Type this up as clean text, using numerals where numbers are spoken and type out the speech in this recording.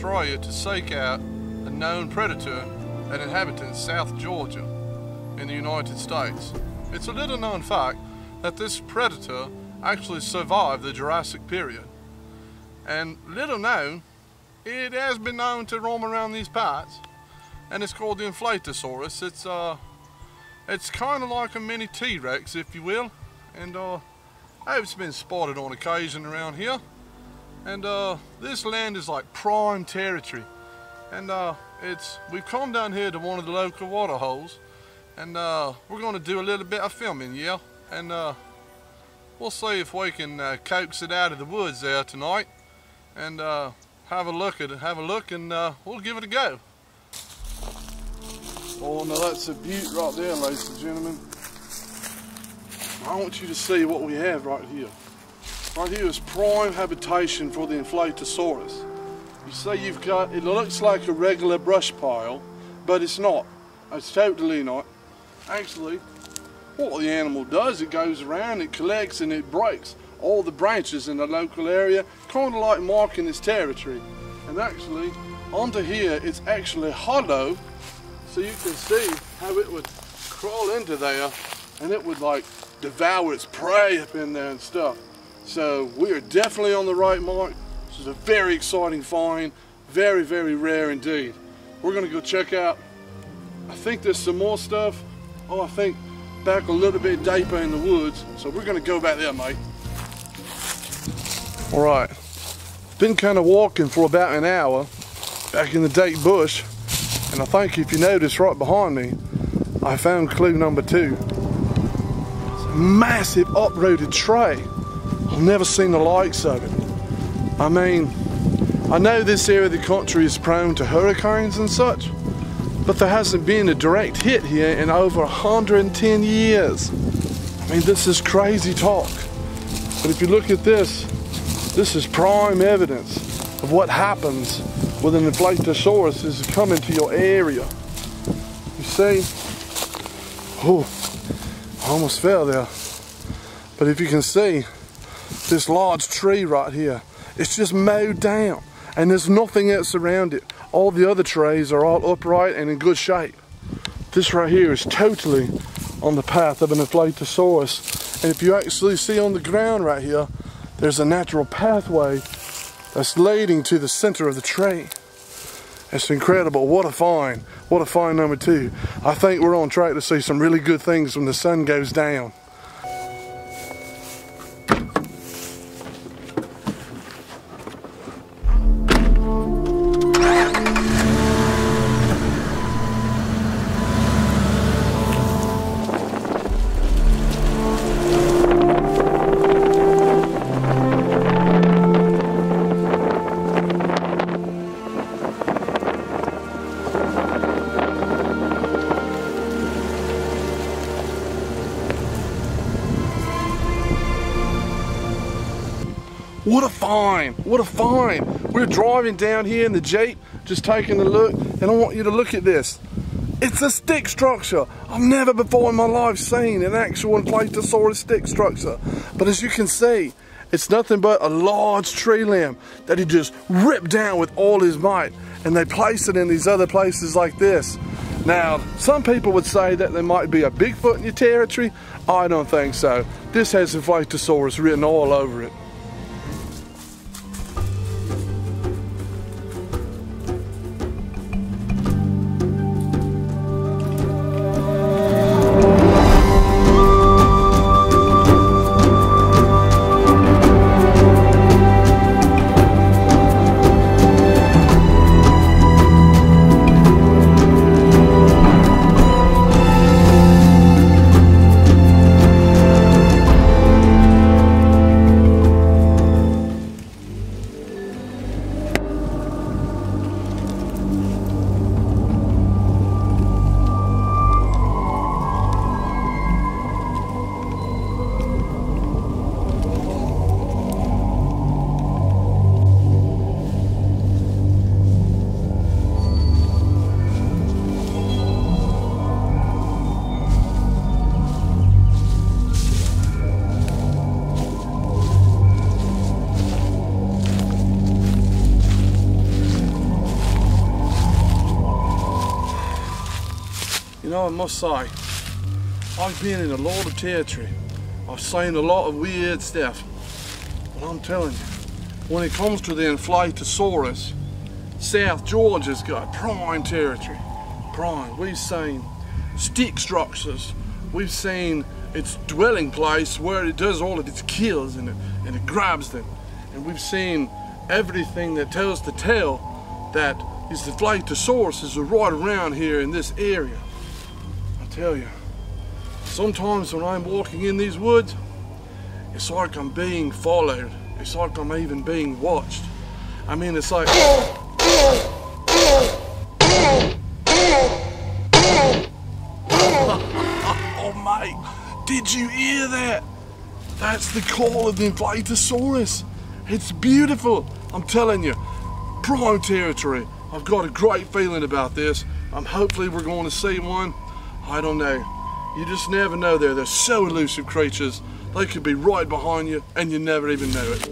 Australia to seek out a known predator that inhabits South Georgia in the United States. It's a little known fact that this predator actually survived the Jurassic period. And little known, it has been known to roam around these parts, and it's called the Inflatasaurus. It's kind of like a mini T-Rex, if you will, and it's been spotted on occasion around here. And this land is like prime territory, and we've come down here to one of the local water holes, and we're going to do a little bit of filming, yeah, and we'll see if we can coax it out of the woods there tonight, and have a look, and we'll give it a go. Oh, now that's a beaut right there, ladies and gentlemen. I want you to see what we have right here. Right here is prime habitation for the Inflatasaurus. You see you've got, it looks like a regular brush pile, but it's not. It's totally not. Actually, what the animal does, it goes around, it collects and it breaks all the branches in the local area, kind of like marking its territory. And actually, onto here, it's actually hollow, so you can see how it would crawl into there and it would like devour its prey up in there and stuff. So we are definitely on the right mark. This is a very exciting find, very, very rare indeed. We're gonna go check out, I think there's some more stuff. Oh, I think back a little bit deeper in the woods. So we're gonna go back there, mate. All right, been kind of walking for about an hour back in the deep bush. And I think if you notice right behind me, I found clue number 2. It's a massive uprooted tree. I've never seen the likes of it. I mean, I know this area of the country is prone to hurricanes and such, but there hasn't been a direct hit here in over 110 years. I mean, this is crazy talk. But if you look at this, this is prime evidence of what happens when an Inflatasaurus is coming to your area. You see? Oh, I almost fell there. But if you can see, this large tree right here, it's just mowed down and there's nothing else around it. All the other trees are all upright and in good shape. This right here is totally on the path of an Inflatasaurus. And if you actually see on the ground right here, there's a natural pathway that's leading to the center of the tree. It's incredible. What a find. What a find number 2. I think we're on track to see some really good things when the sun goes down. What a find! What a find! We're driving down here in the Jeep, just taking a look, and I want you to look at this. It's a stick structure. I've never before in my life seen an actual Inflatasaurus stick structure. But as you can see, it's nothing but a large tree limb that he just ripped down with all his might. And they place it in these other places like this. Now, some people would say that there might be a Bigfoot in your territory. I don't think so. This has Inflatasaurus written all over it. know, I must say, I've been in a lot of territory. I've seen a lot of weird stuff. But I'm telling you, when it comes to the Inflatasaurus, South Georgia's got prime territory. Prime. We've seen stick structures. We've seen its dwelling place where it does all of its kills and it grabs them. And we've seen everything that tells the tale that these Inflatasaurus are right around here in this area. I tell you, sometimes when I'm walking in these woods, it's like I'm being followed. It's like I'm even being watched. I mean, it's like... Oh mate, did you hear that? That's the call of the Inflatasaurus. It's beautiful, I'm telling you. Prime territory. I've got a great feeling about this. Hopefully we're going to see one. I don't know. You just never know. They're so elusive creatures. They could be right behind you and you never even know it.